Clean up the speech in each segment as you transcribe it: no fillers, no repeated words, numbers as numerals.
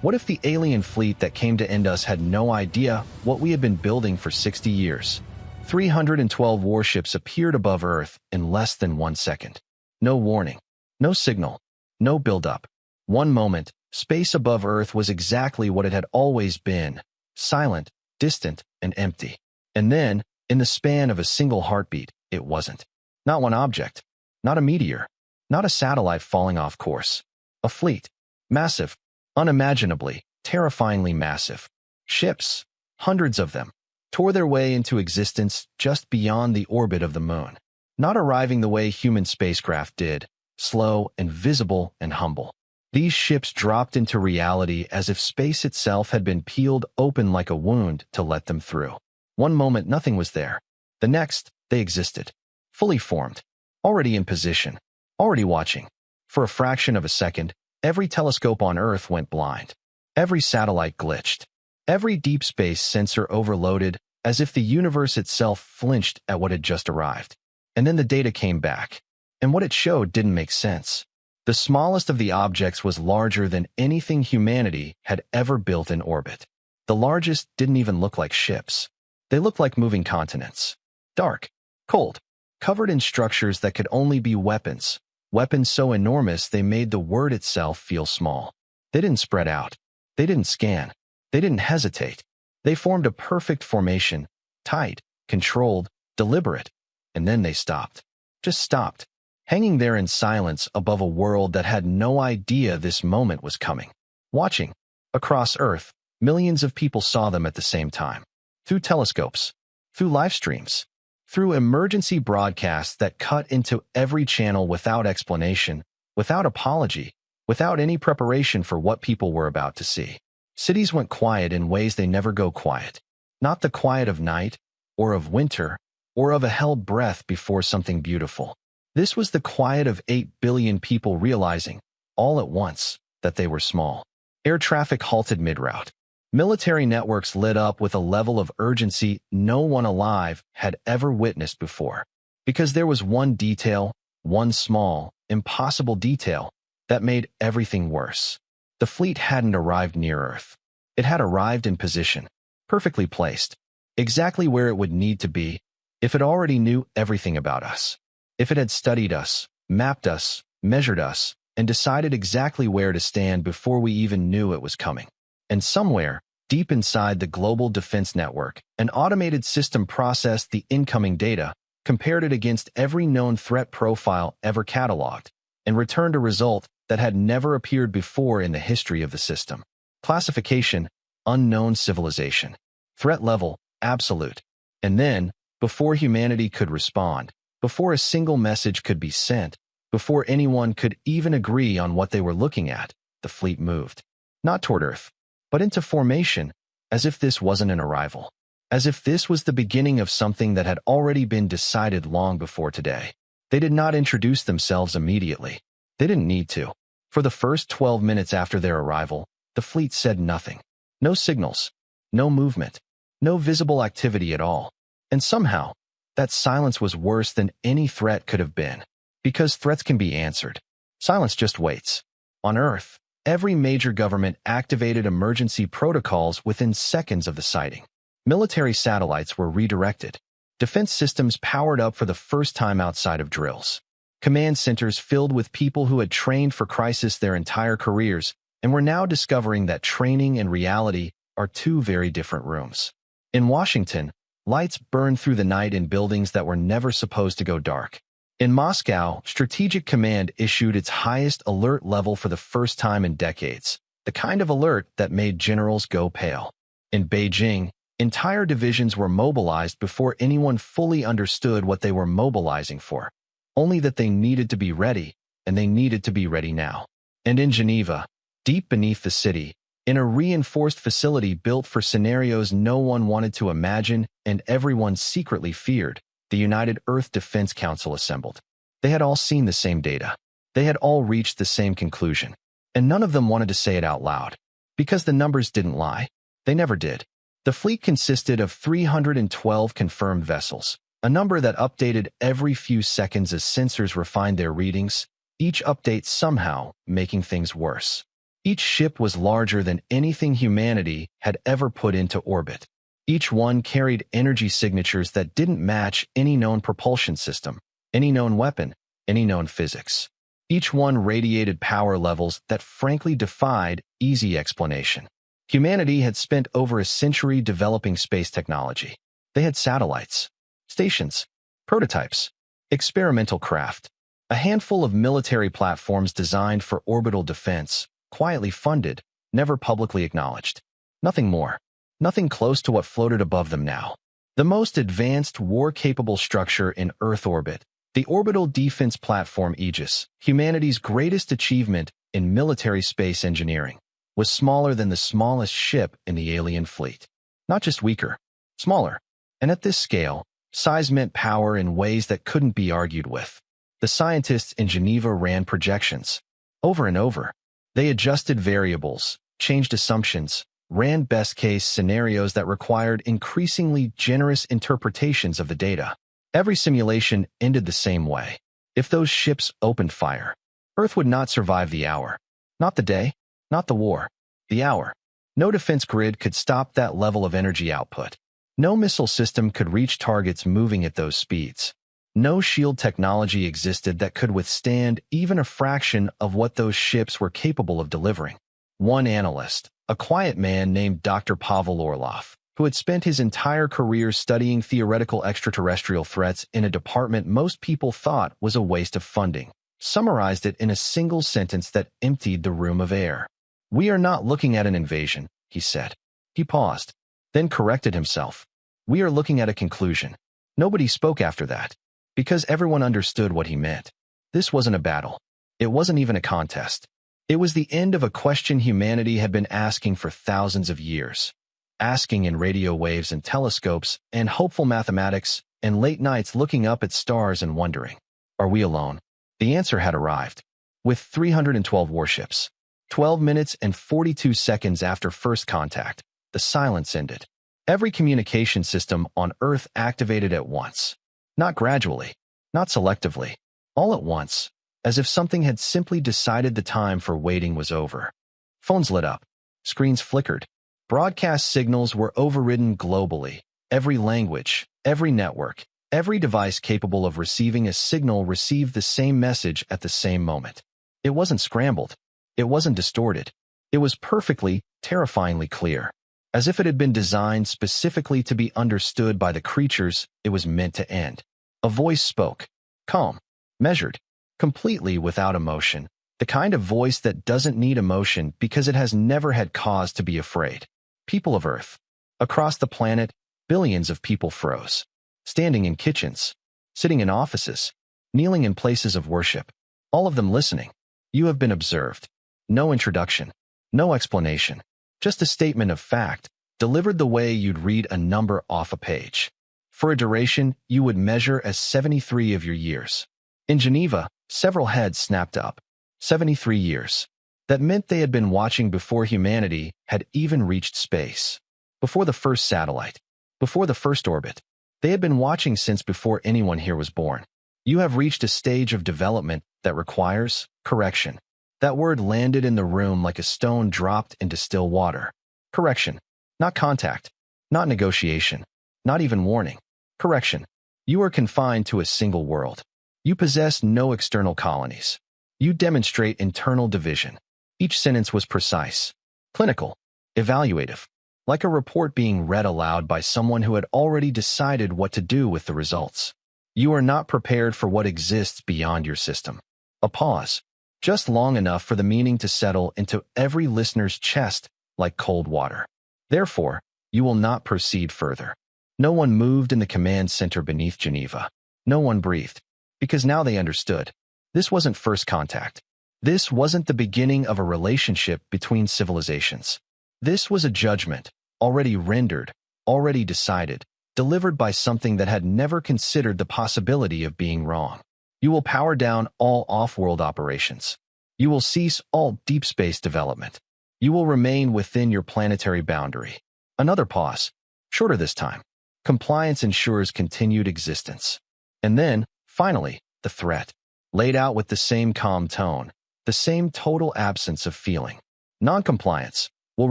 What if the alien fleet that came to end us had no idea what we had been building for 60 years? 312 warships appeared above Earth in less than 1 second. No warning, no signal, no build-up. One moment, space above Earth was exactly what it had always been: silent, distant, and empty. And then, in the span of a single heartbeat, it wasn't. Not one object, not a meteor, not a satellite falling off course. A fleet, massive, unimaginably, terrifyingly massive. Ships, hundreds of them, tore their way into existence just beyond the orbit of the moon, not arriving the way human spacecraft did, slow and visible and humble. These ships dropped into reality as if space itself had been peeled open like a wound to let them through. One moment nothing was there. The next, they existed, fully formed, already in position, already watching. For a fraction of a second, every telescope on Earth went blind. Every satellite glitched. Every deep space sensor overloaded, as if the universe itself flinched at what had just arrived. And then the data came back, and what it showed didn't make sense. The smallest of the objects was larger than anything humanity had ever built in orbit. The largest didn't even look like ships. They looked like moving continents. Dark, cold, covered in structures that could only be weapons. Weapons so enormous they made the word itself feel small. They didn't spread out. They didn't scan. They didn't hesitate. They formed a perfect formation, tight, controlled, deliberate. And then they stopped. Just stopped, hanging there in silence above a world that had no idea this moment was coming. Watching. Across Earth, millions of people saw them at the same time. Through telescopes, through live streams, through emergency broadcasts that cut into every channel without explanation, without apology, without any preparation for what people were about to see. Cities went quiet in ways they never go quiet. Not the quiet of night, or of winter, or of a held breath before something beautiful. This was the quiet of 8 billion people realizing, all at once, that they were small. Air traffic halted mid-route. Military networks lit up with a level of urgency no one alive had ever witnessed before. Because there was one detail, one small, impossible detail, that made everything worse. The fleet hadn't arrived near Earth. It had arrived in position, perfectly placed, exactly where it would need to be, if it already knew everything about us. If it had studied us, mapped us, measured us, and decided exactly where to stand before we even knew it was coming. And somewhere, deep inside the global defense network, an automated system processed the incoming data, compared it against every known threat profile ever cataloged, and returned a result that had never appeared before in the history of the system. Classification: unknown civilization. Threat level: absolute. And then, before humanity could respond, before a single message could be sent, before anyone could even agree on what they were looking at, the fleet moved. Not toward Earth, but into formation, as if this wasn't an arrival. As if this was the beginning of something that had already been decided long before today. They did not introduce themselves immediately. They didn't need to. For the first 12 minutes after their arrival, the fleet said nothing. No signals, no movement, no visible activity at all. And somehow, that silence was worse than any threat could have been. Because threats can be answered. Silence just waits. On Earth, every major government activated emergency protocols within seconds of the sighting. Military satellites were redirected. Defense systems powered up for the first time outside of drills. Command centers filled with people who had trained for crisis their entire careers and were now discovering that training and reality are two very different rooms. In Washington, lights burned through the night in buildings that were never supposed to go dark. In Moscow, Strategic Command issued its highest alert level for the first time in decades, the kind of alert that made generals go pale. In Beijing, entire divisions were mobilized before anyone fully understood what they were mobilizing for, only that they needed to be ready, and they needed to be ready now. And in Geneva, deep beneath the city, in a reinforced facility built for scenarios no one wanted to imagine and everyone secretly feared, the United Earth Defense Council assembled. They had all seen the same data. They had all reached the same conclusion. And none of them wanted to say it out loud. Because the numbers didn't lie. They never did. The fleet consisted of 312 confirmed vessels, a number that updated every few seconds as sensors refined their readings, each update somehow making things worse. Each ship was larger than anything humanity had ever put into orbit. Each one carried energy signatures that didn't match any known propulsion system, any known weapon, any known physics. Each one radiated power levels that frankly defied easy explanation. Humanity had spent over a century developing space technology. They had satellites, stations, prototypes, experimental craft, a handful of military platforms designed for orbital defense, quietly funded, never publicly acknowledged. Nothing more. Nothing close to what floated above them now. The most advanced war-capable structure in Earth orbit, the Orbital Defense Platform Aegis, humanity's greatest achievement in military space engineering, was smaller than the smallest ship in the alien fleet. Not just weaker, smaller. And at this scale, size meant power in ways that couldn't be argued with. The scientists in Geneva ran projections. Over and over. They adjusted variables, changed assumptions, ran best-case scenarios that required increasingly generous interpretations of the data. Every simulation ended the same way. If those ships opened fire, Earth would not survive the hour. Not the day, not the war. The hour. No defense grid could stop that level of energy output. No missile system could reach targets moving at those speeds. No shield technology existed that could withstand even a fraction of what those ships were capable of delivering. One analyst, a quiet man named Dr. Pavel Orlov, who had spent his entire career studying theoretical extraterrestrial threats in a department most people thought was a waste of funding, summarized it in a single sentence that emptied the room of air. "We are not looking at an invasion," he said. He paused, then corrected himself. "We are looking at a conclusion." Nobody spoke after that, because everyone understood what he meant. This wasn't a battle. It wasn't even a contest. It was the end of a question humanity had been asking for thousands of years. Asking in radio waves and telescopes and hopeful mathematics and late nights looking up at stars and wondering, are we alone? The answer had arrived. With 312 warships. 12 minutes and 42 seconds after first contact, the silence ended. Every communication system on Earth activated at once. Not gradually, not selectively, all at once, as if something had simply decided the time for waiting was over. Phones lit up. Screens flickered. Broadcast signals were overridden globally. Every language, every network, every device capable of receiving a signal received the same message at the same moment. It wasn't scrambled. It wasn't distorted. It was perfectly, terrifyingly clear, as if it had been designed specifically to be understood by the creatures it was meant to end. A voice spoke, calm, measured, completely without emotion, the kind of voice that doesn't need emotion because it has never had cause to be afraid. People of Earth. Across the planet, billions of people froze, standing in kitchens, sitting in offices, kneeling in places of worship, all of them listening. You have been observed. No introduction, no explanation, just a statement of fact, delivered the way you'd read a number off a page. For a duration you would measure as 73 of your years. In Geneva, several heads snapped up. 73 years. That meant they had been watching before humanity had even reached space. Before the first satellite. Before the first orbit. They had been watching since before anyone here was born. You have reached a stage of development that requires correction. That word landed in the room like a stone dropped into still water. Correction. Not contact. Not negotiation. Not even warning. Correction. You are confined to a single world. You possess no external colonies. You demonstrate internal division. Each sentence was precise, clinical, evaluative, like a report being read aloud by someone who had already decided what to do with the results. You are not prepared for what exists beyond your system. A pause, just long enough for the meaning to settle into every listener's chest like cold water. Therefore, you will not proceed further. No one moved in the command center beneath Geneva. No one breathed, because now they understood. This wasn't first contact. This wasn't the beginning of a relationship between civilizations. This was a judgment, already rendered, already decided, delivered by something that had never considered the possibility of being wrong. You will power down all off-world operations. You will cease all deep space development. You will remain within your planetary boundary. Another pause, shorter this time. Compliance ensures continued existence. And then, finally, the threat, laid out with the same calm tone, the same total absence of feeling. Non-compliance will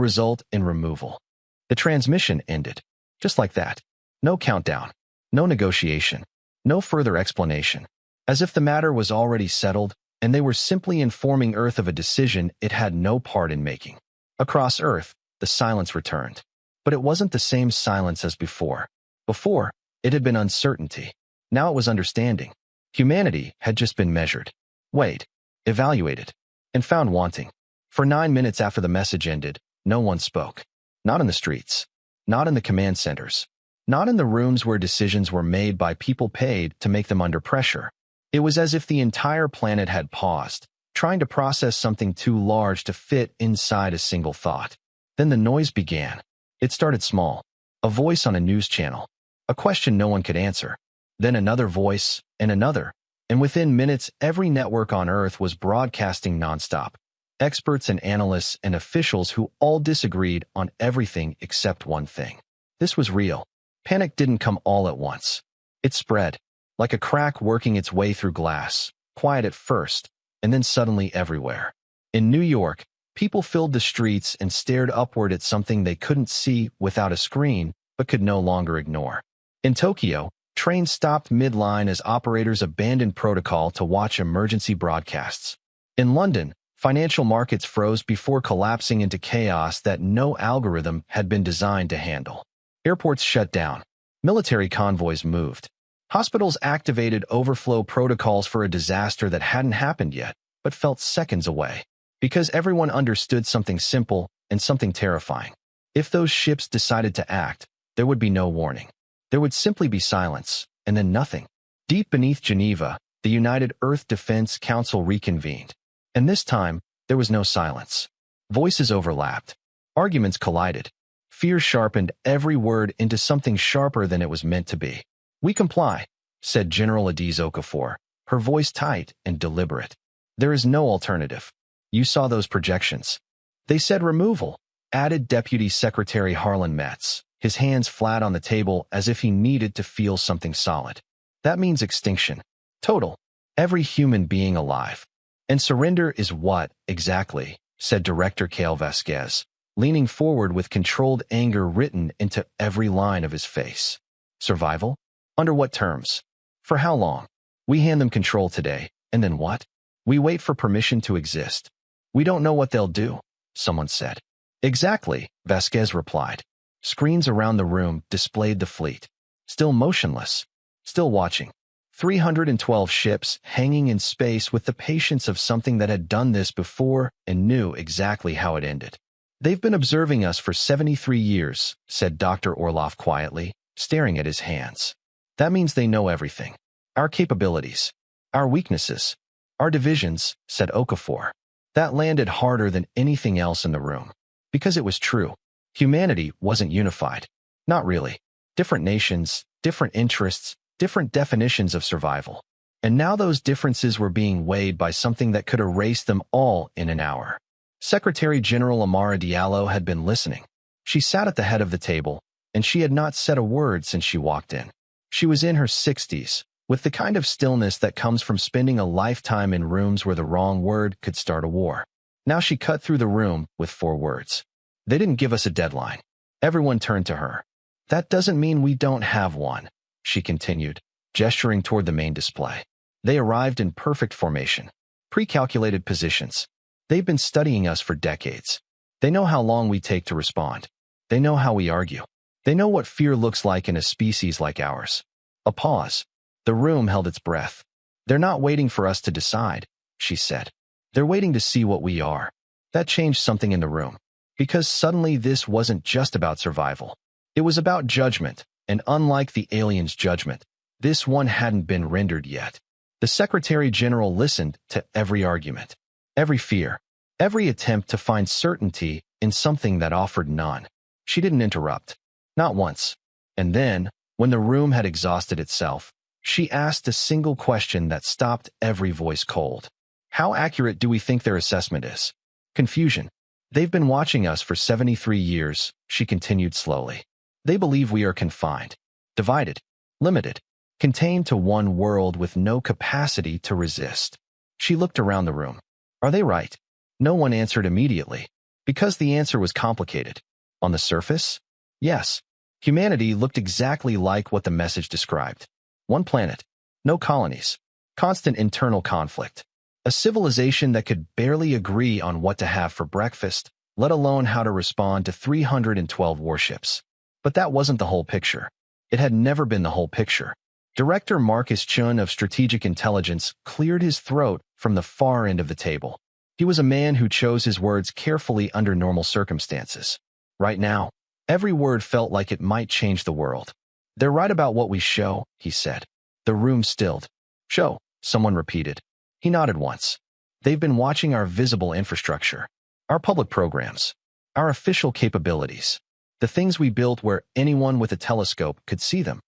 result in removal. The transmission ended. Just like that. No countdown. No negotiation. No further explanation. As if the matter was already settled, and they were simply informing Earth of a decision it had no part in making. Across Earth, the silence returned. But it wasn't the same silence as before. Before, it had been uncertainty. Now it was understanding. Humanity had just been measured, weighed, evaluated, and found wanting. For 9 minutes after the message ended, no one spoke. Not in the streets. Not in the command centers. Not in the rooms where decisions were made by people paid to make them under pressure. It was as if the entire planet had paused, trying to process something too large to fit inside a single thought. Then the noise began. It started small. A voice on a news channel. A question no one could answer. Then another voice, and another. And within minutes, every network on Earth was broadcasting nonstop. Experts and analysts and officials who all disagreed on everything except one thing. This was real. Panic didn't come all at once. It spread, like a crack working its way through glass, quiet at first, and then suddenly everywhere. In New York, people filled the streets and stared upward at something they couldn't see without a screen, but could no longer ignore. In Tokyo, trains stopped mid-line as operators abandoned protocol to watch emergency broadcasts. In London, financial markets froze before collapsing into chaos that no algorithm had been designed to handle. Airports shut down. Military convoys moved. Hospitals activated overflow protocols for a disaster that hadn't happened yet, but felt seconds away. Because everyone understood something simple and something terrifying. If those ships decided to act, there would be no warning. There would simply be silence, and then nothing. Deep beneath Geneva, the United Earth Defense Council reconvened. And this time, there was no silence. Voices overlapped. Arguments collided. Fear sharpened every word into something sharper than it was meant to be. "We comply," said General Adiz Okafor, her voice tight and deliberate. "There is no alternative. You saw those projections." "They said removal," added Deputy Secretary Harlan Metz, his hands flat on the table as if he needed to feel something solid. "That means extinction. Total. Every human being alive." "And surrender is what, exactly?" said Director Cale Vasquez, leaning forward with controlled anger written into every line of his face. "Survival? Under what terms? For how long? We hand them control today, and then what? We wait for permission to exist. We don't know what they'll do," someone said. "Exactly," Vasquez replied. Screens around the room displayed the fleet. Still motionless. Still watching. 312 ships hanging in space with the patience of something that had done this before and knew exactly how it ended. "They've been observing us for 73 years, said Dr. Orloff quietly, staring at his hands. "That means they know everything. Our capabilities. Our weaknesses. Our divisions," said Okafor. That landed harder than anything else in the room. Because it was true. Humanity wasn't unified. Not really. Different nations, different interests, different definitions of survival. And now those differences were being weighed by something that could erase them all in an hour. Secretary General Amara Diallo had been listening. She sat at the head of the table, and she had not said a word since she walked in. She was in her 60s, with the kind of stillness that comes from spending a lifetime in rooms where the wrong word could start a war. Now she cut through the room with 4 words. "They didn't give us a deadline." Everyone turned to her. "That doesn't mean we don't have one," she continued, gesturing toward the main display. "They arrived in perfect formation. Pre-calculated positions. They've been studying us for decades. They know how long we take to respond. They know how we argue. They know what fear looks like in a species like ours." A pause. The room held its breath. "They're not waiting for us to decide," she said. "They're waiting to see what we are." That changed something in the room. Because suddenly this wasn't just about survival. It was about judgment, and unlike the aliens' judgment, this one hadn't been rendered yet. The Secretary General listened to every argument, every fear, every attempt to find certainty in something that offered none. She didn't interrupt. Not once. And then, when the room had exhausted itself, she asked a single question that stopped every voice cold. "How accurate do we think their assessment is?" Confusion. "They've been watching us for 73 years, she continued slowly. "They believe we are confined, divided, limited, contained to one world with no capacity to resist." She looked around the room. "Are they right?" No one answered immediately. Because the answer was complicated. On the surface? Yes. Humanity looked exactly like what the message described. One planet, no colonies, constant internal conflict, a civilization that could barely agree on what to have for breakfast, let alone how to respond to 312 warships. But that wasn't the whole picture. It had never been the whole picture. Director Marcus Chun of Strategic Intelligence cleared his throat from the far end of the table. He was a man who chose his words carefully under normal circumstances. Right now, every word felt like it might change the world. "They're right about what we show," he said. The room stilled. "Show," someone repeated. He nodded once. "They've been watching our visible infrastructure, our public programs, our official capabilities, the things we built where anyone with a telescope could see them."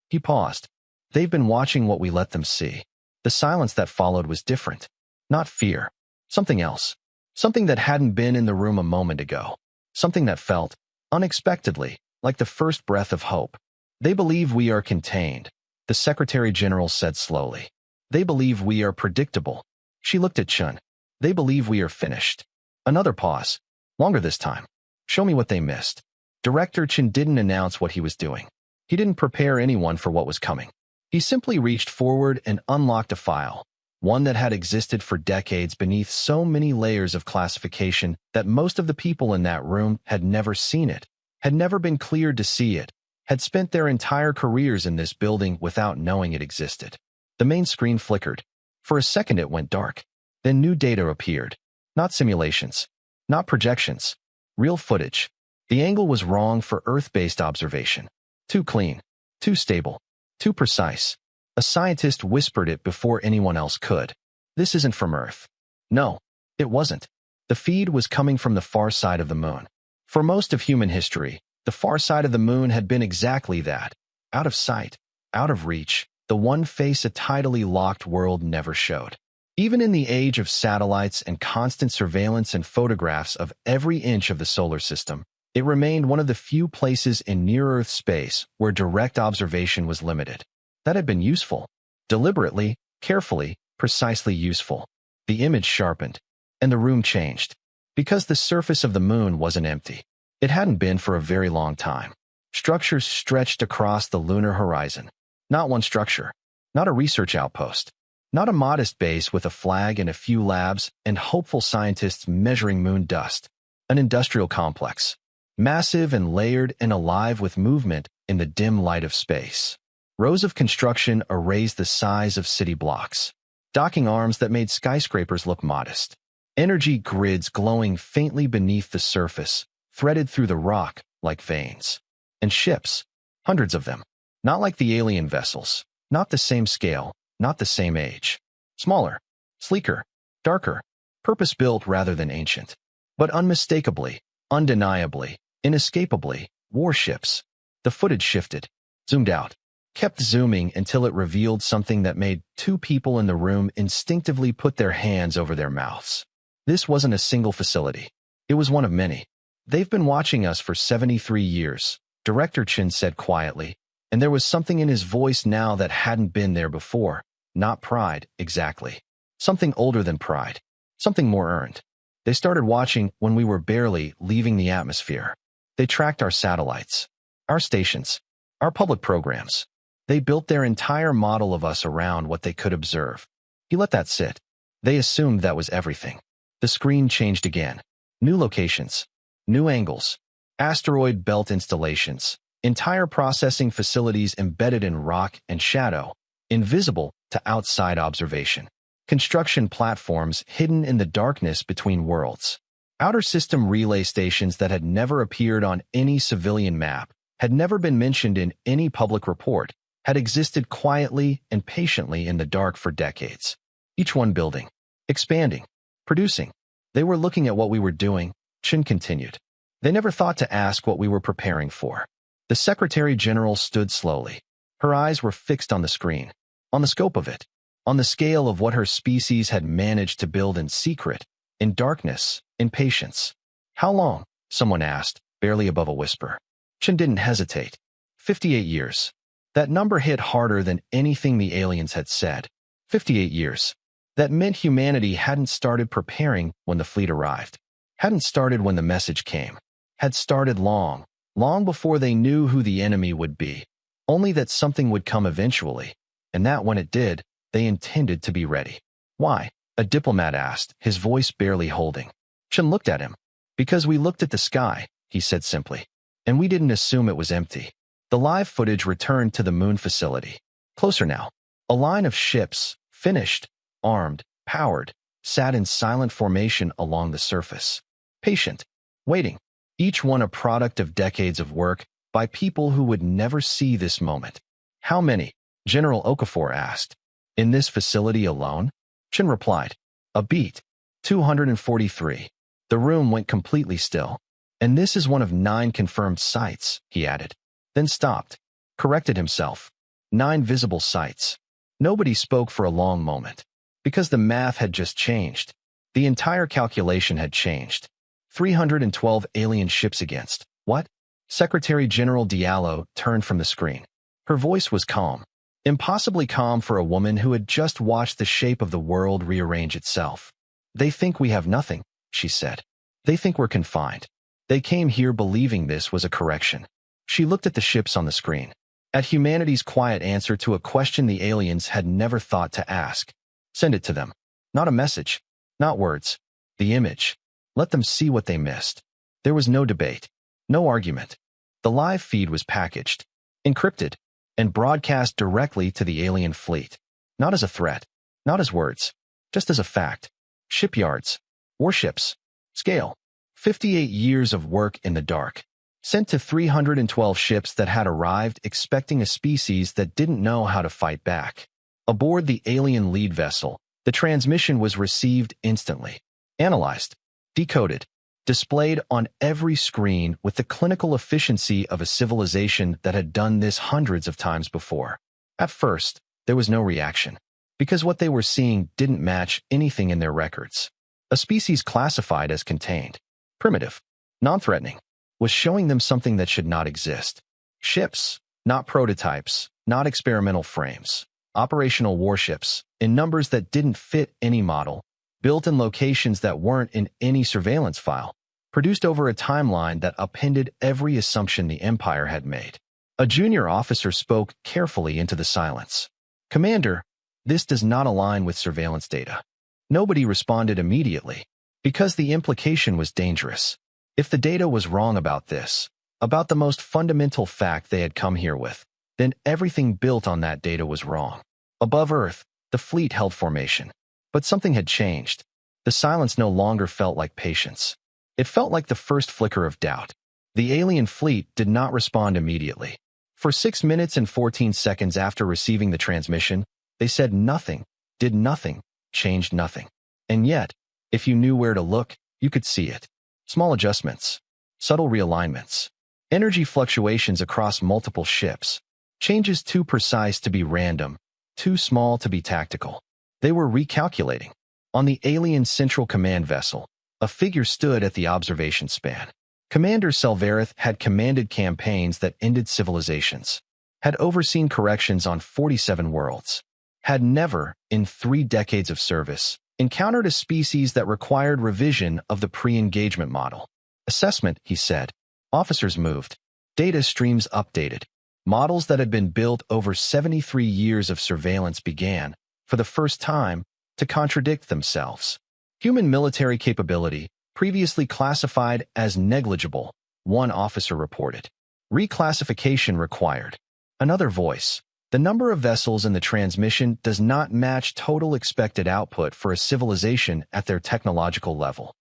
He paused. "They've been watching what we let them see." The silence that followed was different. Not fear. Something else. Something that hadn't been in the room a moment ago. Something that felt, unexpectedly, like the first breath of hope. "They believe we are contained," the Secretary General said slowly. "They believe we are predictable." She looked at Chun. "They believe we are finished." Another pause. Longer this time. "Show me what they missed." Director Chun didn't announce what he was doing. He didn't prepare anyone for what was coming. He simply reached forward and unlocked a file, one that had existed for decades beneath so many layers of classification that most of the people in that room had never seen it, had never been cleared to see it, had spent their entire careers in this building without knowing it existed. The main screen flickered. For a second it went dark. Then new data appeared. Not simulations. Not projections. Real footage. The angle was wrong for Earth-based observation. Too clean. Too stable. Too precise. A scientist whispered it before anyone else could. "This isn't from Earth." No, it wasn't. The feed was coming from the far side of the moon. For most of human history, the far side of the moon had been exactly that. Out of sight, out of reach, the one face a tidally locked world never showed. Even in the age of satellites and constant surveillance and photographs of every inch of the solar system, it remained one of the few places in near-Earth space where direct observation was limited. That had been useful. Deliberately, carefully, precisely useful. The image sharpened, and the room changed. Because the surface of the moon wasn't empty. It hadn't been for a very long time. Structures stretched across the lunar horizon. Not one structure. Not a research outpost. Not a modest base with a flag and a few labs and hopeful scientists measuring moon dust. An industrial complex. Massive and layered and alive with movement in the dim light of space. Rows of construction erased the size of city blocks. Docking arms that made skyscrapers look modest. Energy grids glowing faintly beneath the surface, threaded through the rock like veins. And ships. Hundreds of them. Not like the alien vessels. Not the same scale. Not the same age. Smaller. Sleeker. Darker. Purpose-built rather than ancient. But unmistakably, undeniably, inescapably, warships. The footage shifted. Zoomed out. Kept zooming until it revealed something that made two people in the room instinctively put their hands over their mouths. This wasn't a single facility. It was one of many. "They've been watching us for 73 years, Director Chin said quietly, and there was something in his voice now that hadn't been there before. Not pride, exactly. Something older than pride. Something more earned. They started watching when we were barely leaving the atmosphere. They tracked our satellites, our stations, our public programs. They built their entire model of us around what they could observe." He let that sit. They assumed that was everything. The screen changed again. New locations. New angles. Asteroid belt installations. Entire processing facilities embedded in rock and shadow. Invisible to outside observation. Construction platforms hidden in the darkness between worlds. Outer system relay stations that had never appeared on any civilian map, had never been mentioned in any public report, had existed quietly and patiently in the dark for decades. Each one building, expanding, producing. They were looking at what we were doing, Chin continued. They never thought to ask what we were preparing for. The Secretary General stood slowly. Her eyes were fixed on the screen, on the scope of it, on the scale of what her species had managed to build in secret, in darkness, in patience. "How long?" someone asked, barely above a whisper. Chin didn't hesitate. 58 years. That number hit harder than anything the aliens had said. 58 years. That meant humanity hadn't started preparing when the fleet arrived. Hadn't started when the message came. Had started long, long before they knew who the enemy would be. Only that something would come eventually, and that when it did, they intended to be ready. Why? A diplomat asked, his voice barely holding. Chen looked at him. Because we looked at the sky, he said simply. And we didn't assume it was empty. The live footage returned to the moon facility. Closer now. A line of ships, finished, armed, powered, sat in silent formation along the surface. Patient. Waiting. Each one a product of decades of work by people who would never see this moment. How many? General Okafor asked. In this facility alone? Chen replied. A beat. 243. The room went completely still. And this is one of 9 confirmed sites, he added. Then stopped. Corrected himself. 9 visible sites. Nobody spoke for a long moment. Because the math had just changed. The entire calculation had changed. 312 alien ships against. What? Secretary General Diallo turned from the screen. Her voice was calm. Impossibly calm for a woman who had just watched the shape of the world rearrange itself. They think we have nothing, she said. They think we're confined. They came here believing this was a correction. She looked at the ships on the screen. At humanity's quiet answer to a question the aliens had never thought to ask. Send it to them. Not a message. Not words. The image. Let them see what they missed. There was no debate. No argument. The live feed was packaged, encrypted, and broadcast directly to the alien fleet. Not as a threat. Not as words. Just as a fact. Shipyards. Warships. Scale. 58 years of work in the dark. Sent to 312 ships that had arrived expecting a species that didn't know how to fight back. Aboard the alien lead vessel, the transmission was received instantly. Analyzed. Decoded. Displayed on every screen with the clinical efficiency of a civilization that had done this hundreds of times before. At first, there was no reaction. Because what they were seeing didn't match anything in their records. A species classified as contained, primitive, non-threatening, was showing them something that should not exist. Ships, not prototypes, not experimental frames. Operational warships, in numbers that didn't fit any model, built in locations that weren't in any surveillance file, produced over a timeline that upended every assumption the Empire had made. A junior officer spoke carefully into the silence. Commander, this does not align with surveillance data. Nobody responded immediately, because the implication was dangerous. If the data was wrong about this, about the most fundamental fact they had come here with, then everything built on that data was wrong. Above Earth, the fleet held formation. But something had changed. The silence no longer felt like patience. It felt like the first flicker of doubt. The alien fleet did not respond immediately. For 6 minutes and 14 seconds after receiving the transmission, they said nothing, did nothing, changed nothing. And yet, if you knew where to look, you could see it. Small adjustments, subtle realignments, energy fluctuations across multiple ships, changes too precise to be random, too small to be tactical. They were recalculating. On the alien Central Command vessel, a figure stood at the observation span. Commander Selvareth had commanded campaigns that ended civilizations, had overseen corrections on 47 worlds, had never, in 3 decades of service, encountered a species that required revision of the pre-engagement model. Assessment, he said. Officers moved. Data streams updated. Models that had been built over 73 years of surveillance began, for the first time, to contradict themselves. Human military capability, previously classified as negligible, one officer reported. Reclassification required. Another voice. The number of vessels in the transmission does not match total expected output for a civilization at their technological level.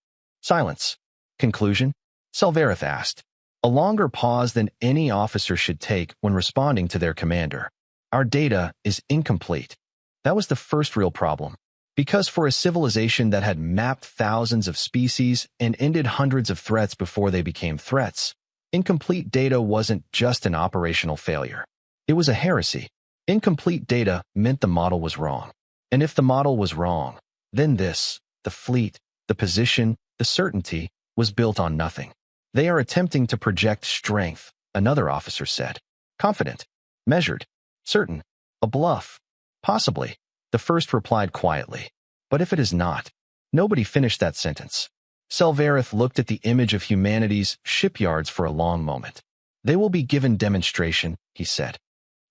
Silence. Conclusion? Selvareth asked. A longer pause than any officer should take when responding to their commander. Our data is incomplete. That was the first real problem. Because for a civilization that had mapped thousands of species and ended hundreds of threats before they became threats, incomplete data wasn't just an operational failure. It was a heresy. Incomplete data meant the model was wrong. And if the model was wrong, then this, the fleet, the position, the certainty, was built on nothing. They are attempting to project strength, another officer said. Confident, measured, certain, a bluff. Possibly, the first replied quietly. But if it is not, nobody finished that sentence. Selvarith looked at the image of humanity's shipyards for a long moment. They will be given demonstration, he said.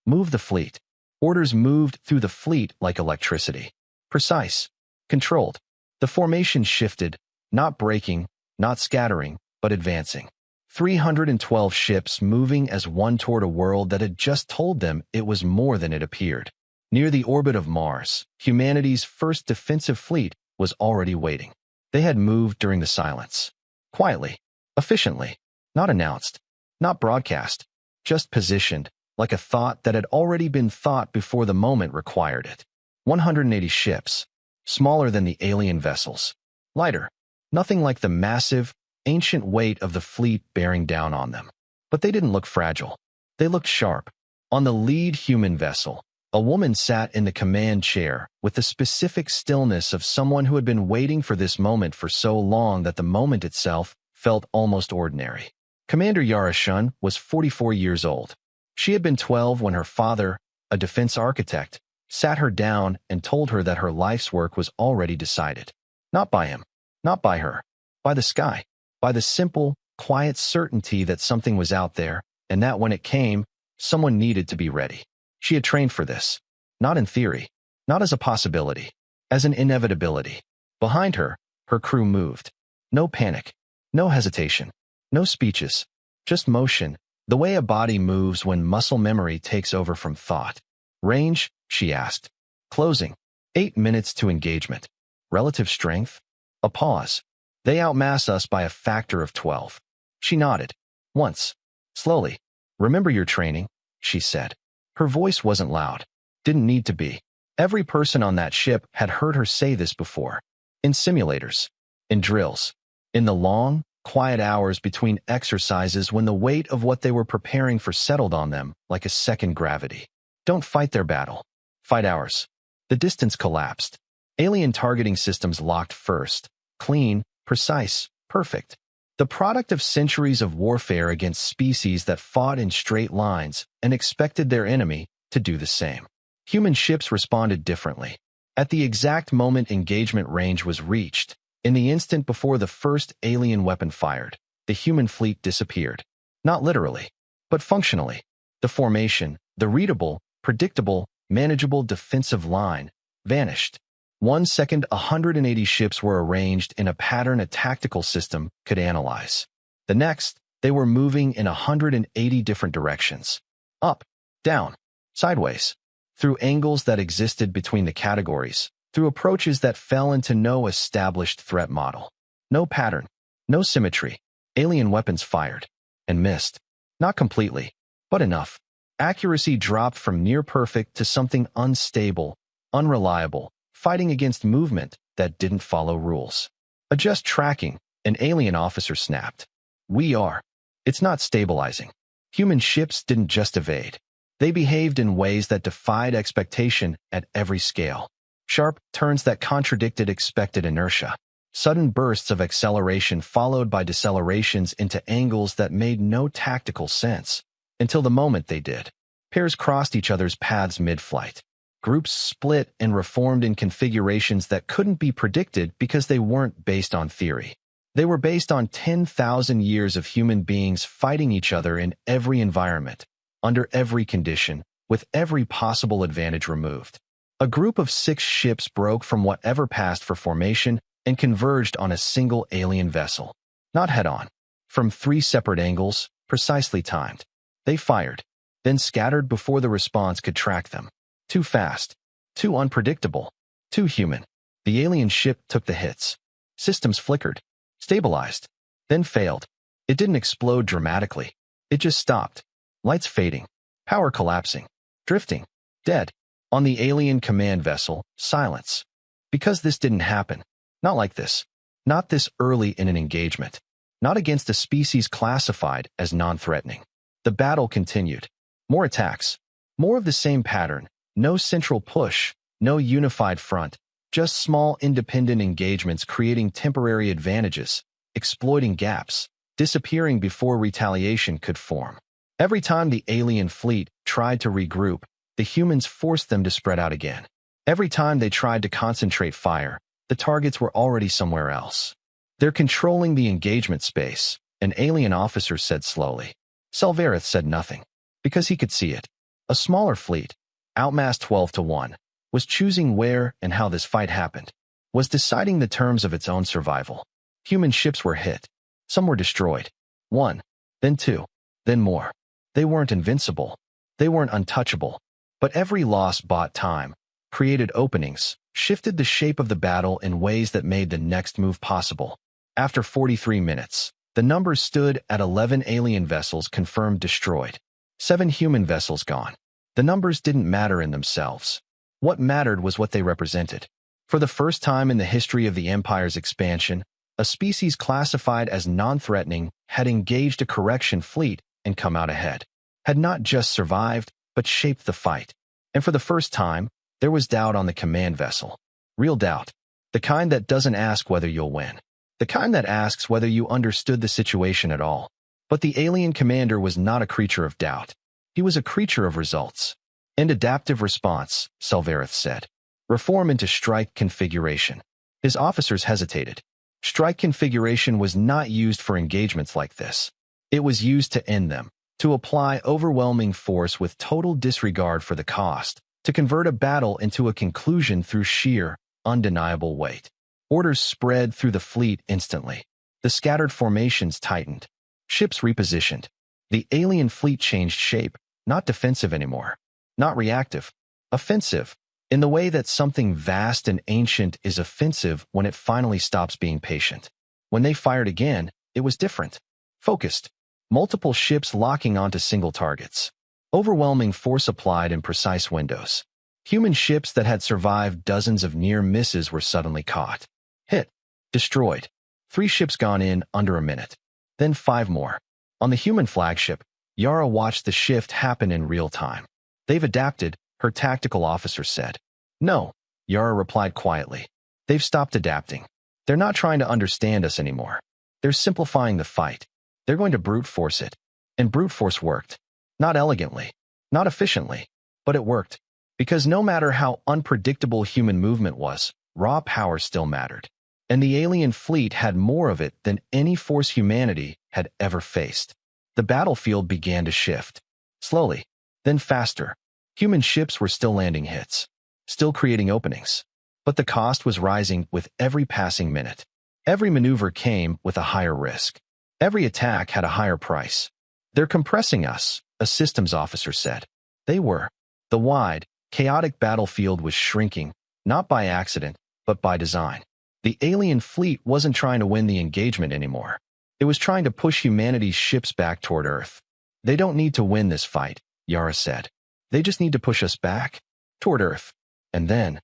Move the fleet. Orders moved through the fleet like electricity. Precise. Controlled. The formation shifted, not breaking, not scattering, but advancing. 312 ships moving as one toward a world that had just told them it was more than it appeared. Near the orbit of Mars, humanity's first defensive fleet was already waiting. They had moved during the silence. Quietly. Efficiently. Not announced. Not broadcast. Just positioned, like a thought that had already been thought before the moment required it. 180 ships. Smaller than the alien vessels. Lighter. Nothing like the massive, ancient weight of the fleet bearing down on them. But they didn't look fragile. They looked sharp. On the lead human vessel, a woman sat in the command chair with the specific stillness of someone who had been waiting for this moment for so long that the moment itself felt almost ordinary. Commander Yara Shun was 44 years old. She had been 12 when her father, a defense architect, sat her down and told her that her life's work was already decided. Not by him, not by her, by the sky, by the simple, quiet certainty that something was out there and that when it came, someone needed to be ready. She had trained for this, not in theory, not as a possibility, as an inevitability. Behind her, her crew moved. No panic, no hesitation, no speeches, just motion, the way a body moves when muscle memory takes over from thought. Range, she asked. Closing. 8 minutes to engagement. Relative strength? A pause. They outmass us by a factor of 12. She nodded. Once. Slowly. Remember your training, she said. Her voice wasn't loud. Didn't need to be. Every person on that ship had heard her say this before. In simulators. In drills. In the long, quiet hours between exercises when the weight of what they were preparing for settled on them like a second gravity. Don't fight their battle. Fight ours. The distance collapsed. Alien targeting systems locked first. Clean, precise, perfect. The product of centuries of warfare against species that fought in straight lines and expected their enemy to do the same. Human ships responded differently. At the exact moment engagement range was reached, in the instant before the first alien weapon fired, the human fleet disappeared. Not literally, but functionally. The formation, the readable, predictable, manageable defensive line, vanished. 1 second, 180 ships were arranged in a pattern a tactical system could analyze. The next, they were moving in 180 different directions. Up, down, sideways, through angles that existed between the categories, through approaches that fell into no established threat model. No pattern, no symmetry. Alien weapons fired and missed. Not completely, but enough. Accuracy dropped from near perfect to something unstable, unreliable, fighting against movement that didn't follow rules. Adjust tracking, an alien officer snapped. We are. It's not stabilizing. Human ships didn't just evade. They behaved in ways that defied expectation at every scale. Sharp turns that contradicted expected inertia. Sudden bursts of acceleration followed by decelerations into angles that made no tactical sense. Until the moment they did. Pairs crossed each other's paths mid-flight. Groups split and reformed in configurations that couldn't be predicted because they weren't based on theory. They were based on 10,000 years of human beings fighting each other in every environment, under every condition, with every possible advantage removed. A group of 6 ships broke from whatever passed for formation and converged on a single alien vessel. Not head-on. From 3 separate angles, precisely timed. They fired, then scattered before the response could track them. Too fast. Too unpredictable. Too human. The alien ship took the hits. Systems flickered. Stabilized. Then failed. It didn't explode dramatically. It just stopped. Lights fading. Power collapsing. Drifting. Dead. On the alien command vessel, silence. Because this didn't happen. Not like this. Not this early in an engagement. Not against a species classified as non-threatening. The battle continued. More attacks. More of the same pattern. No central push. No unified front. Just small independent engagements creating temporary advantages, exploiting gaps, disappearing before retaliation could form. Every time the alien fleet tried to regroup, the humans forced them to spread out again. Every time they tried to concentrate fire, the targets were already somewhere else. They're controlling the engagement space, an alien officer said slowly. Selvareth said nothing, because he could see it. A smaller fleet, outmassed 12-1, was choosing where and how this fight happened, was deciding the terms of its own survival. Human ships were hit. Some were destroyed. One, then two, then more. They weren't invincible. They weren't untouchable. But every loss bought time, created openings, shifted the shape of the battle in ways that made the next move possible. After 43 minutes, the numbers stood at 11 alien vessels confirmed destroyed, 7 human vessels gone. The numbers didn't matter in themselves. What mattered was what they represented. For the first time in the history of the Empire's expansion, a species classified as non-threatening had engaged a correction fleet and come out ahead, had not just survived, but shaped the fight. And for the first time, there was doubt on the command vessel. Real doubt. The kind that doesn't ask whether you'll win. The kind that asks whether you understood the situation at all. But the alien commander was not a creature of doubt. He was a creature of results. And adaptive response, Selvareth said. Reform into strike configuration. His officers hesitated. Strike configuration was not used for engagements like this. It was used to end them, to apply overwhelming force with total disregard for the cost, to convert a battle into a conclusion through sheer, undeniable weight. Orders spread through the fleet instantly. The scattered formations tightened. Ships repositioned. The alien fleet changed shape, not defensive anymore. Not reactive. Offensive. In the way that something vast and ancient is offensive when it finally stops being patient. When they fired again, it was different. Focused. Multiple ships locking onto single targets. Overwhelming force applied in precise windows. Human ships that had survived dozens of near misses were suddenly caught. Hit. Destroyed. 3 ships gone in under a minute. Then 5 more. On the human flagship, Yara watched the shift happen in real time. They've adapted, her tactical officer said. No, Yara replied quietly. They've stopped adapting. They're not trying to understand us anymore. They're simplifying the fight. They're going to brute force it. And brute force worked. Not elegantly. Not efficiently. But it worked. Because no matter how unpredictable human movement was, raw power still mattered. And the alien fleet had more of it than any force humanity had ever faced. The battlefield began to shift. Slowly. Then faster. Human ships were still landing hits. Still creating openings. But the cost was rising with every passing minute. Every maneuver came with a higher risk. Every attack had a higher price. They're compressing us, a systems officer said. They were. The wide, chaotic battlefield was shrinking, not by accident, but by design. The alien fleet wasn't trying to win the engagement anymore. It was trying to push humanity's ships back toward Earth. They don't need to win this fight, Yara said. They just need to push us back toward Earth. And then,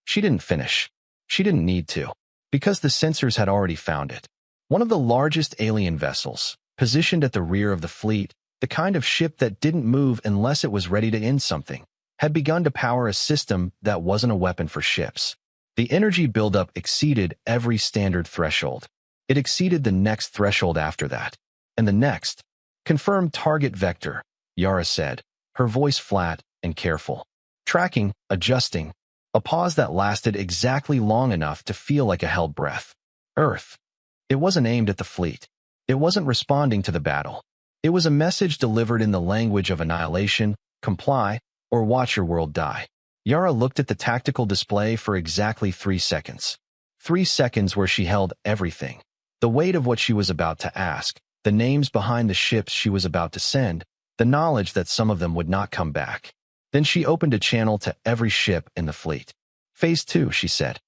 she didn't finish. She didn't need to, because the sensors had already found it. One of the largest alien vessels, positioned at the rear of the fleet, the kind of ship that didn't move unless it was ready to end something, had begun to power a system that wasn't a weapon for ships. The energy buildup exceeded every standard threshold. It exceeded the next threshold after that. And the next. Confirmed target vector, Yara said, her voice flat and careful. Tracking, adjusting. A pause that lasted exactly long enough to feel like a held breath. Earth. It wasn't aimed at the fleet. It wasn't responding to the battle. It was a message delivered in the language of annihilation, comply, or watch your world die. Yara looked at the tactical display for exactly 3 seconds. 3 seconds where she held everything. The weight of what she was about to ask, the names behind the ships she was about to send, the knowledge that some of them would not come back. Then she opened a channel to every ship in the fleet. Phase 2, she said.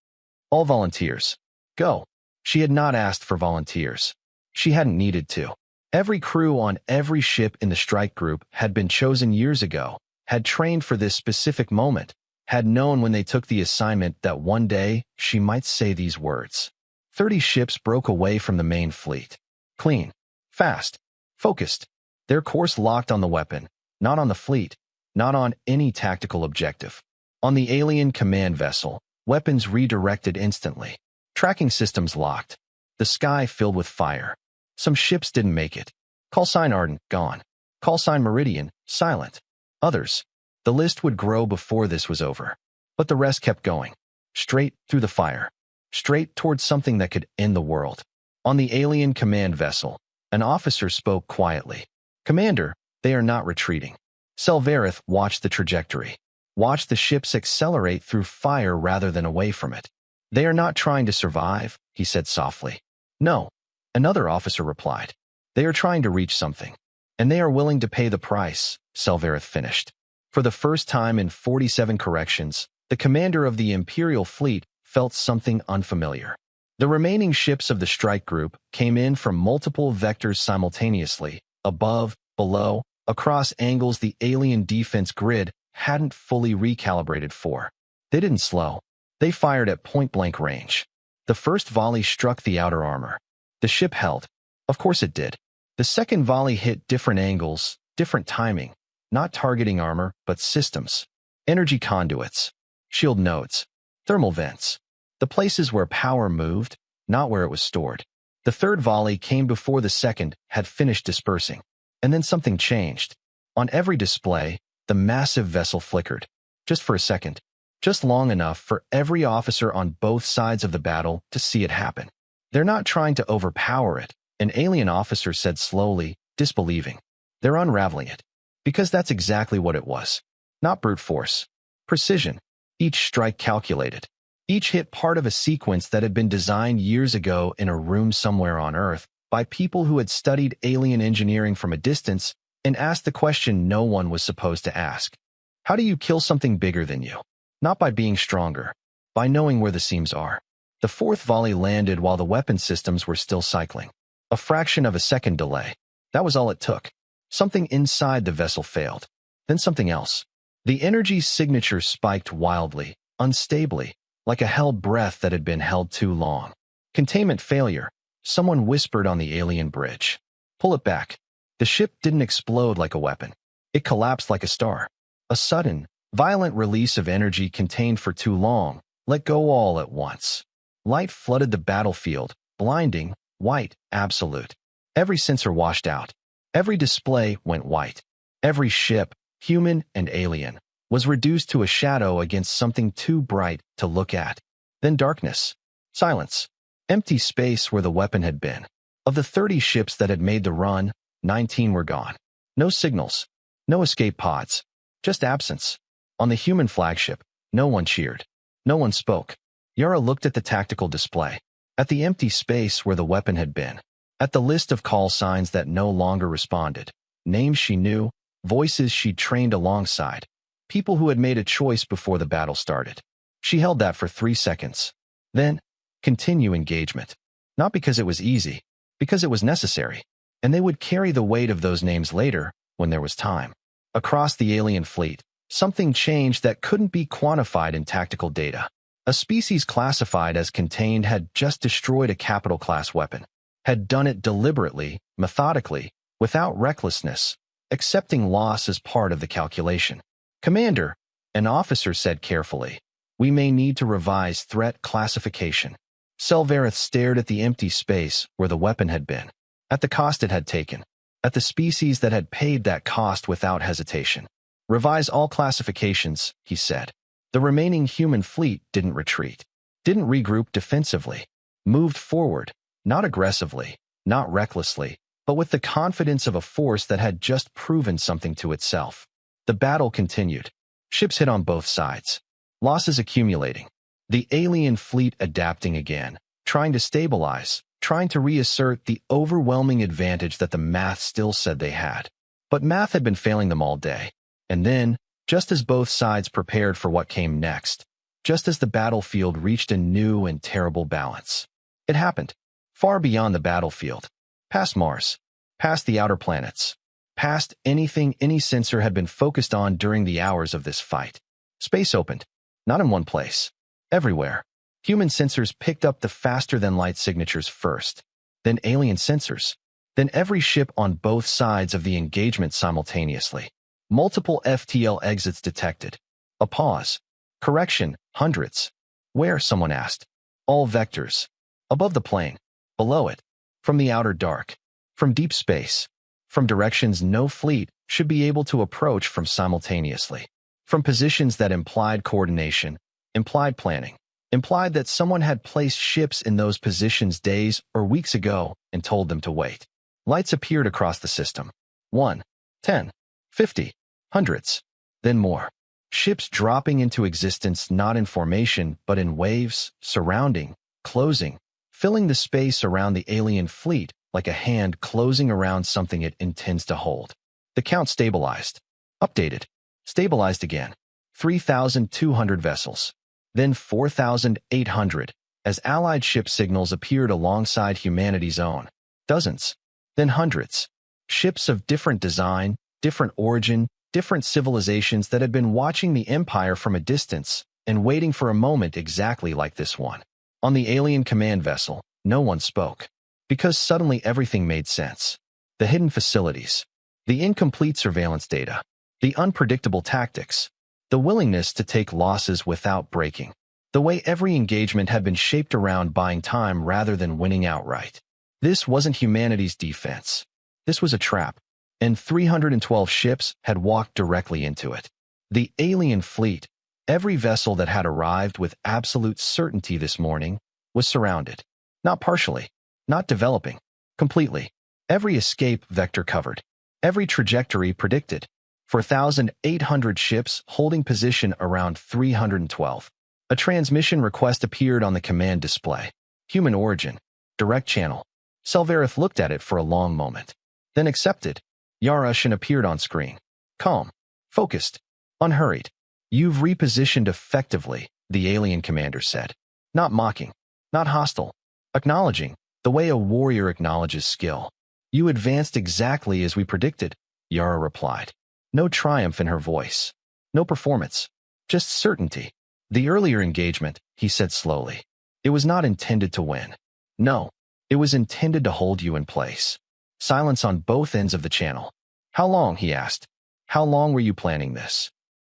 All volunteers. Go. She had not asked for volunteers. She hadn't needed to. Every crew on every ship in the strike group had been chosen years ago, had trained for this specific moment, had known when they took the assignment that one day she might say these words. 30 ships broke away from the main fleet. Clean. Fast. Focused. Their course locked on the weapon, not on the fleet, not on any tactical objective. On the alien command vessel, weapons redirected instantly. Tracking systems locked. The sky filled with fire. Some ships didn't make it. Call sign Ardent, gone. Call sign Meridian, silent. Others. The list would grow before this was over. But the rest kept going. Straight through the fire. Straight towards something that could end the world. On the alien command vessel, an officer spoke quietly. "Commander, they are not retreating." Selvarith watched the trajectory. Watched the ships accelerate through fire rather than away from it. "They are not trying to survive," he said softly. "No," another officer replied. "They are trying to reach something. And they are willing to pay the price," Selvarith finished. For the first time in 47 corrections, the commander of the Imperial fleet felt something unfamiliar. The remaining ships of the strike group came in from multiple vectors simultaneously, above, below, across angles the alien defense grid hadn't fully recalibrated for. They didn't slow. They fired at point-blank range. The first volley struck the outer armor. The ship held. Of course it did. The second volley hit different angles, different timing, not targeting armor, but systems. Energy conduits, shield nodes, thermal vents. The places where power moved, not where it was stored. The third volley came before the second had finished dispersing. And then something changed. On every display, the massive vessel flickered. Just for a second. Just long enough for every officer on both sides of the battle to see it happen. "They're not trying to overpower it," an alien officer said slowly, disbelieving. "They're unraveling it." Because that's exactly what it was. Not brute force. Precision. Each strike calculated. Each hit part of a sequence that had been designed years ago in a room somewhere on Earth by people who had studied alien engineering from a distance and asked the question no one was supposed to ask. How do you kill something bigger than you? Not by being stronger, by knowing where the seams are. The fourth volley landed while the weapon systems were still cycling. A fraction of a second delay. That was all it took. Something inside the vessel failed. Then something else. The energy signature spiked wildly, unstably, like a held breath that had been held too long. Containment failure. Someone whispered on the alien bridge. "Pull it back." The ship didn't explode like a weapon. It collapsed like a star. A sudden, violent release of energy contained for too long, let go all at once. Light flooded the battlefield, blinding, white, absolute. Every sensor washed out. Every display went white. Every ship, human and alien, was reduced to a shadow against something too bright to look at. Then darkness. Silence. Empty space where the weapon had been. Of the 30 ships that had made the run, 19 were gone. No signals. No escape pods. Just absence. On the human flagship, no one cheered. No one spoke. Yara looked at the tactical display. At the empty space where the weapon had been. At the list of call signs that no longer responded. Names she knew, voices she'd trained alongside. People who had made a choice before the battle started. She held that for 3 seconds. Then, continue engagement. Not because it was easy, because it was necessary. And they would carry the weight of those names later, when there was time. Across the alien fleet, something changed that couldn't be quantified in tactical data. A species classified as contained had just destroyed a capital-class weapon. Had done it deliberately, methodically, without recklessness, accepting loss as part of the calculation. "Commander," an officer said carefully, "we may need to revise threat classification." Selvarith stared at the empty space where the weapon had been, at the cost it had taken, at the species that had paid that cost without hesitation. "Revise all classifications," he said. The remaining human fleet didn't retreat, didn't regroup defensively, moved forward, not aggressively, not recklessly, but with the confidence of a force that had just proven something to itself. The battle continued. Ships hit on both sides. Losses accumulating. The alien fleet adapting again, trying to stabilize, trying to reassert the overwhelming advantage that the math still said they had. But math had been failing them all day. And then, just as both sides prepared for what came next, just as the battlefield reached a new and terrible balance, it happened. Far beyond the battlefield. Past Mars. Past the outer planets. Past anything any sensor had been focused on during the hours of this fight. Space opened. Not in one place. Everywhere. Human sensors picked up the faster-than-light signatures first. Then alien sensors. Then every ship on both sides of the engagement simultaneously. Multiple FTL exits detected. A pause. Correction, hundreds. Where, someone asked. All vectors. Above the plane. Below it. From the outer dark. From deep space. From directions no fleet should be able to approach from simultaneously. From positions that implied coordination, implied planning. implied that someone had placed ships in those positions days or weeks ago and told them to wait. Lights appeared across the system. 1, 10, 50, hundreds, then more. Ships dropping into existence not in formation but in waves, surrounding, closing, filling the space around the alien fleet like a hand closing around something it intends to hold. The count stabilized. Updated. Stabilized again. 3,200 vessels. Then 4,800, as Allied ship signals appeared alongside humanity's own. Dozens. Then hundreds. Ships of different design, different origin, different civilizations that had been watching the Empire from a distance and waiting for a moment exactly like this one. On the alien command vessel, no one spoke. Because suddenly everything made sense. The hidden facilities. The incomplete surveillance data. The unpredictable tactics. The willingness to take losses without breaking. The way every engagement had been shaped around buying time rather than winning outright. This wasn't humanity's defense. This was a trap. And 312 ships had walked directly into it. The alien fleet, every vessel that had arrived with absolute certainty this morning, was surrounded. Not partially. Not developing. Completely. Every escape vector covered. Every trajectory predicted. 4,800 ships holding position around 312. A transmission request appeared on the command display. Human origin. Direct channel. Selvarith looked at it for a long moment. Then accepted. Yarushin appeared on screen. Calm. Focused. Unhurried. You've repositioned effectively, the alien commander said. Not mocking. Not hostile. Acknowledging, the way a warrior acknowledges skill. You advanced exactly as we predicted, Yara replied. No triumph in her voice. No performance. Just certainty. The earlier engagement, he said slowly. It was not intended to win. No. It was intended to hold you in place. Silence on both ends of the channel. How long, he asked. How long were you planning this?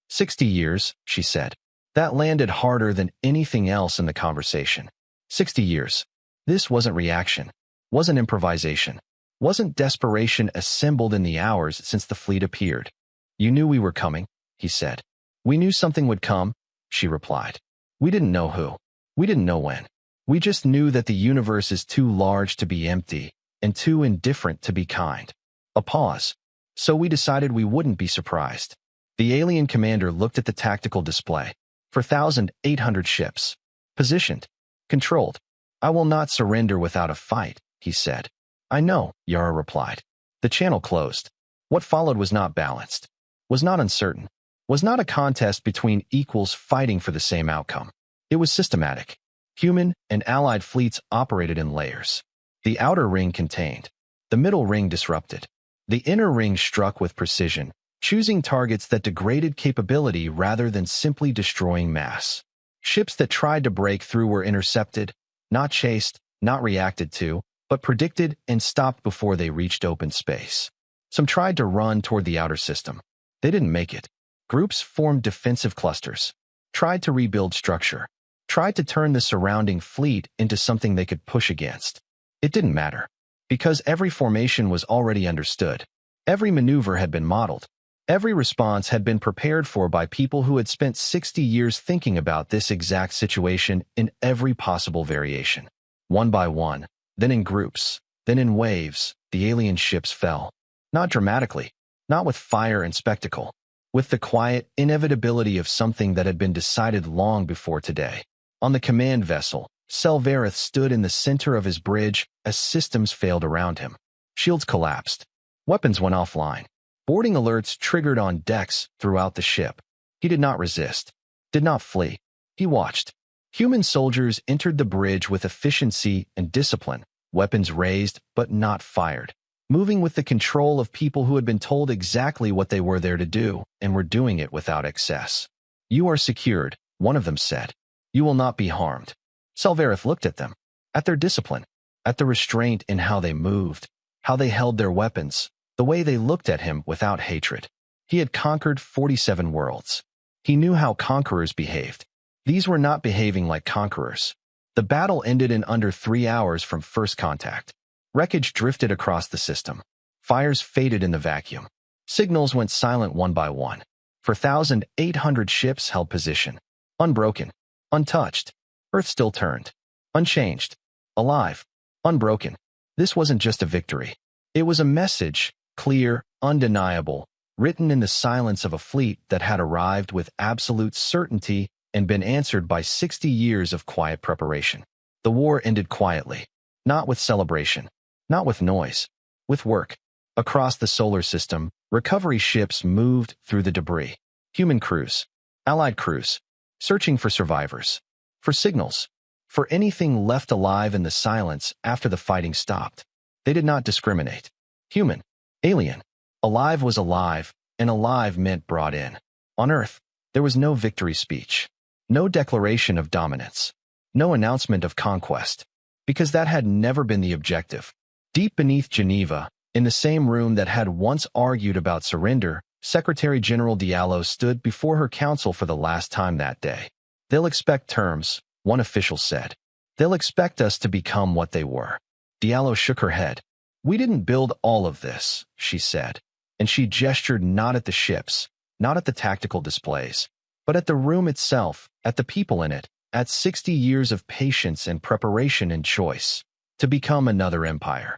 60 years, she said. That landed harder than anything else in the conversation. 60 years. This wasn't reaction. Wasn't improvisation. Wasn't desperation assembled in the hours since the fleet appeared. You knew we were coming, he said. We knew something would come, she replied. We didn't know who. We didn't know when. We just knew that the universe is too large to be empty and too indifferent to be kind. A pause. So we decided we wouldn't be surprised. The alien commander looked at the tactical display. 4,800 ships. Positioned. Controlled. I will not surrender without a fight, he said. I know, Yara replied. The channel closed. What followed was not balanced. Was not uncertain. Was not a contest between equals fighting for the same outcome. It was systematic. Human and allied fleets operated in layers. The outer ring contained. The middle ring disrupted. The inner ring struck with precision, choosing targets that degraded capability rather than simply destroying mass. Ships that tried to break through were intercepted, not chased, not reacted to, but predicted and stopped before they reached open space. Some tried to run toward the outer system. They didn't make it. Groups formed defensive clusters, tried to rebuild structure, tried to turn the surrounding fleet into something they could push against. It didn't matter, because every formation was already understood. Every maneuver had been modeled. Every response had been prepared for by people who had spent 60 years thinking about this exact situation in every possible variation. One by one, then in groups, then in waves, the alien ships fell. Not dramatically, not with fire and spectacle, with the quiet inevitability of something that had been decided long before today. On the command vessel, Selvarith stood in the center of his bridge as systems failed around him. Shields collapsed. Weapons went offline. Boarding alerts triggered on decks throughout the ship. He did not resist, did not flee. He watched. Human soldiers entered the bridge with efficiency and discipline, weapons raised but not fired, moving with the control of people who had been told exactly what they were there to do and were doing it without excess. You are secured, one of them said. You will not be harmed. Selvarith looked at them, at their discipline, at the restraint in how they moved, how they held their weapons, the way they looked at him without hatred. He had conquered 47 worlds. He knew how conquerors behaved. These were not behaving like conquerors. The battle ended in under 3 hours from first contact. Wreckage drifted across the system. Fires faded in the vacuum. Signals went silent one by one. 4,800 ships held position. Unbroken. Untouched. Earth still turned. Unchanged. Alive. Unbroken. This wasn't just a victory. It was a message, clear, undeniable, written in the silence of a fleet that had arrived with absolute certainty and been answered by 60 years of quiet preparation. The war ended quietly. Not with celebration. Not with noise. With work. Across the solar system, recovery ships moved through the debris. Human crews. Allied crews. Searching for survivors. For signals. For anything left alive in the silence after the fighting stopped. They did not discriminate. Human. Alien. Alive was alive, and alive meant brought in. On Earth, there was no victory speech. No declaration of dominance. No announcement of conquest. Because that had never been the objective. Deep beneath Geneva, in the same room that had once argued about surrender, Secretary General Diallo stood before her council for the last time that day. They'll expect terms, one official said. They'll expect us to become what they were. Diallo shook her head. We didn't build all of this, she said. And she gestured not at the ships, not at the tactical displays, but at the room itself, at the people in it, at 60 years of patience and preparation and choice, to become another empire.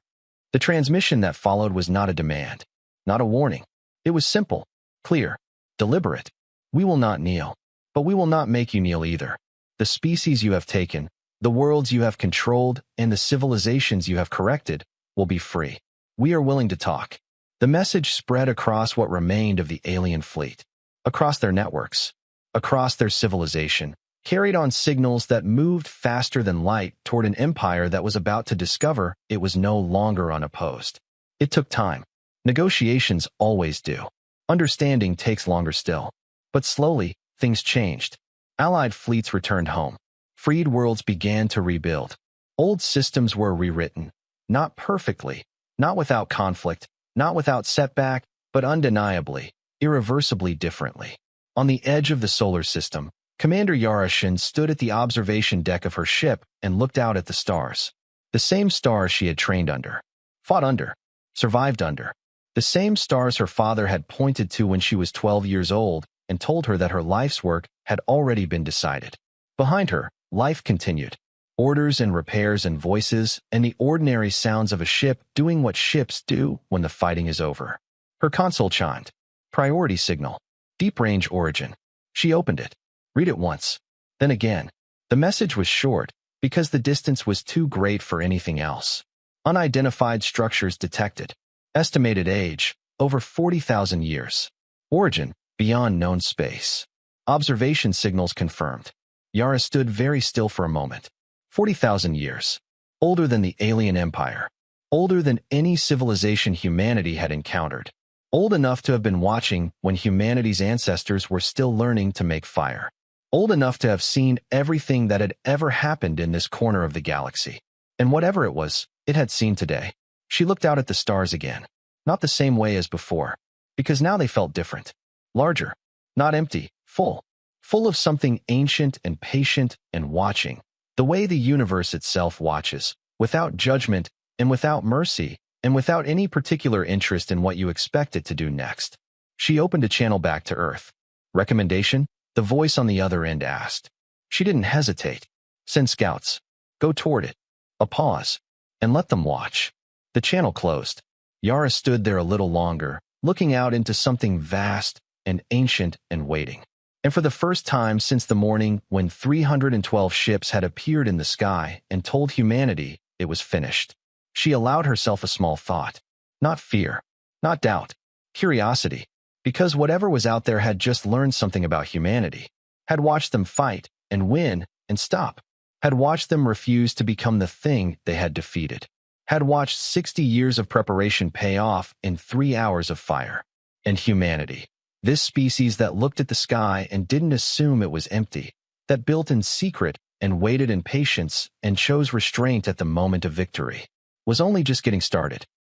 The transmission that followed was not a demand, not a warning. It was simple, clear, deliberate. We will not kneel, but we will not make you kneel either. The species you have taken, the worlds you have controlled, and the civilizations you have corrected will be free. We are willing to talk. The message spread across what remained of the alien fleet, across their networks, across their civilization, carried on signals that moved faster than light toward an empire that was about to discover it was no longer unopposed. It took time. Negotiations always do. Understanding takes longer still. But slowly, things changed. Allied fleets returned home. Freed worlds began to rebuild. Old systems were rewritten. Not perfectly, not without conflict, not without setback, but undeniably, irreversibly differently. On the edge of the solar system, Commander Yarashin stood at the observation deck of her ship and looked out at the stars. The same stars she had trained under, fought under, survived under. The same stars her father had pointed to when she was 12 years old and told her that her life's work had already been decided. Behind her, life continued. Orders and repairs and voices and the ordinary sounds of a ship doing what ships do when the fighting is over. Her console chimed. Priority signal. Deep range origin. She opened it. Read it once. Then again. The message was short because the distance was too great for anything else. Unidentified structures detected. Estimated age, over 40,000 years. Origin, beyond known space. Observation signals confirmed. Yara stood very still for a moment. 40,000 years. Older than the alien empire. Older than any civilization humanity had encountered. Old enough to have been watching when humanity's ancestors were still learning to make fire. Old enough to have seen everything that had ever happened in this corner of the galaxy. And whatever it was, it had seen today. She looked out at the stars again. Not the same way as before. Because now they felt different. Larger. Not empty. Full. Full of something ancient and patient and watching. The way the universe itself watches, without judgment and without mercy and without any particular interest in what you expect it to do next. She opened a channel back to Earth. Recommendation? The voice on the other end asked. She didn't hesitate. Send scouts. Go toward it. A pause. And let them watch. The channel closed. Yara stood there a little longer, looking out into something vast and ancient and waiting. And for the first time since the morning when 312 ships had appeared in the sky and told humanity it was finished, she allowed herself a small thought. Not fear, not doubt, curiosity, because whatever was out there had just learned something about humanity, had watched them fight and win and stop, had watched them refuse to become the thing they had defeated, had watched 60 years of preparation pay off in 3 hours of fire. And humanity. This species that looked at the sky and didn't assume it was empty, that built in secret and waited in patience and chose restraint at the moment of victory, was only just getting started.